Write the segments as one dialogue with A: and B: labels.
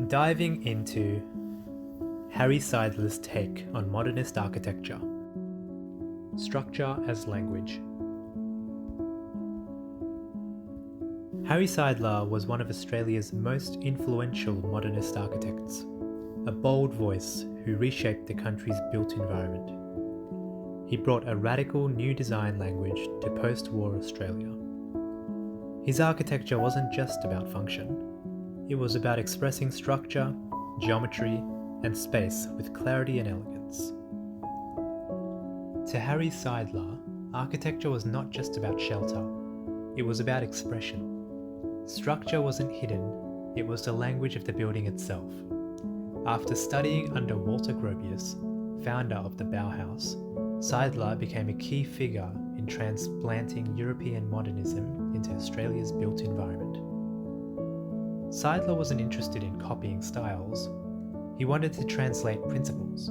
A: Diving into Harry Seidler's take on modernist architecture. Structure as language. Harry Seidler was one of Australia's most influential modernist architects, a bold voice who reshaped the country's built environment. He brought a radical new design language to post-war Australia. His architecture wasn't just about function. It was about expressing structure, geometry, and space with clarity and elegance. To Harry Seidler, architecture was not just about shelter, it was about expression. Structure wasn't hidden, it was the language of the building itself. After studying under Walter Gropius, founder of the Bauhaus, Seidler became a key figure in transplanting European modernism into Australia's built environment. Seidler wasn't interested in copying styles, he wanted to translate principles.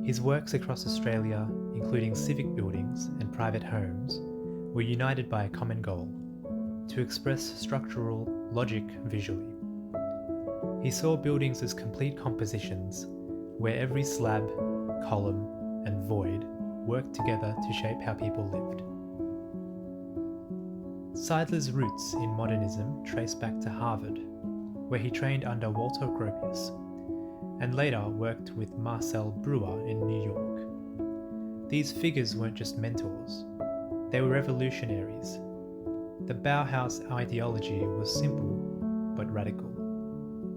A: His works across Australia, including civic buildings and private homes, were united by a common goal: to express structural logic visually. He saw buildings as complete compositions, where every slab, column, and void worked together to shape how people lived. Seidler's roots in modernism trace back to Harvard, where he trained under Walter Gropius, and later worked with Marcel Breuer in New York. These figures weren't just mentors, they were revolutionaries. The Bauhaus ideology was simple but radical.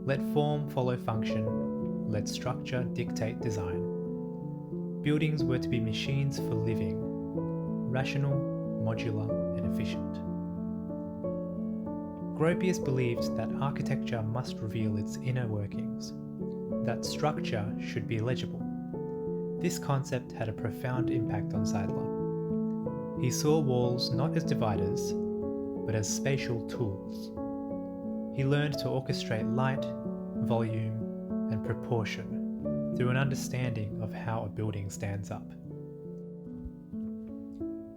A: Let form follow function, let structure dictate design. Buildings were to be machines for living, rational, modular, and efficient. Gropius believed that architecture must reveal its inner workings, that structure should be legible. This concept had a profound impact on Seidler. He saw walls not as dividers, but as spatial tools. He learned to orchestrate light, volume, and proportion through an understanding of how a building stands up.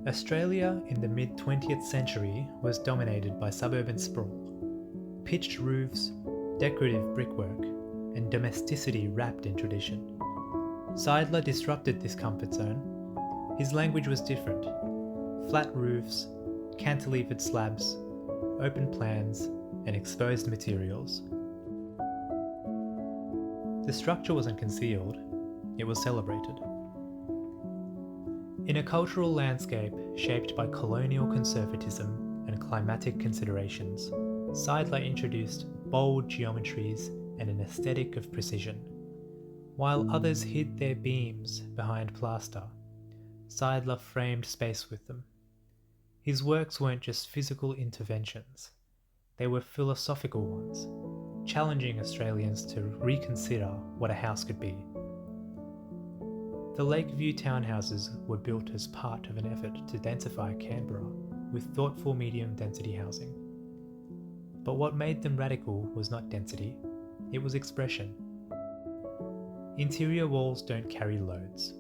A: Australia in the mid-20th century was dominated by suburban sprawl, pitched roofs, decorative brickwork, and domesticity wrapped in tradition. Seidler disrupted this comfort zone. His language was different: flat roofs, cantilevered slabs, open plans, and exposed materials. The structure wasn't concealed, it was celebrated. In a cultural landscape shaped by colonial conservatism and climatic considerations, Seidler introduced bold geometries and an aesthetic of precision. While others hid their beams behind plaster, Seidler framed space with them. His works weren't just physical interventions, they were philosophical ones, challenging Australians to reconsider what a house could be. The Lakeview townhouses were built as part of an effort to densify Canberra with thoughtful medium-density housing. But what made them radical was not density, it was expression. Interior walls don't carry loads.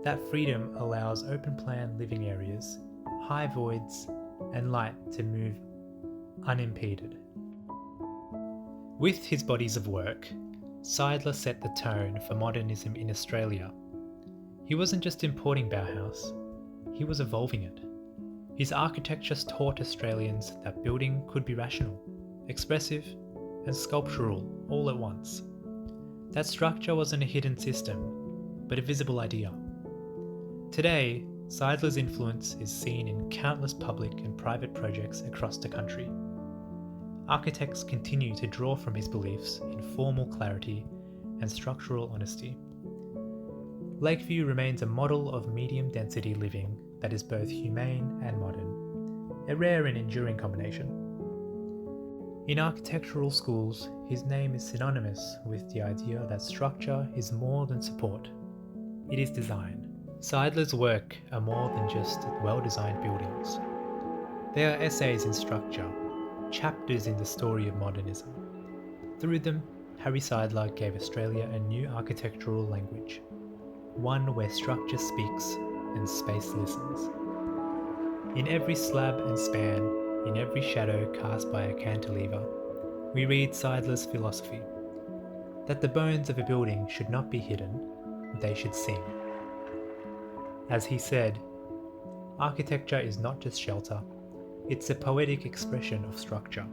A: That freedom allows open-plan living areas, high voids, and light to move unimpeded. With his bodies of work, Seidler set the tone for modernism in Australia. He wasn't just importing Bauhaus, he was evolving it. His architecture taught Australians that building could be rational, expressive, and sculptural all at once. That structure wasn't a hidden system, but a visible idea. Today, Seidler's influence is seen in countless public and private projects across the country. Architects continue to draw from his beliefs in formal clarity and structural honesty. Lakeview remains a model of medium-density living that is both humane and modern, a rare and enduring combination. In architectural schools, his name is synonymous with the idea that structure is more than support. It is design. Seidler's work are more than just well-designed buildings. They are essays in structure, chapters in the story of modernism. Through them, Harry Seidler gave Australia a new architectural language, one where structure speaks and space listens. In every slab and span, in every shadow cast by a cantilever, we read Seidler's philosophy that the bones of a building should not be hidden, they should sing. As he said, architecture is not just shelter, it's a poetic expression of structure.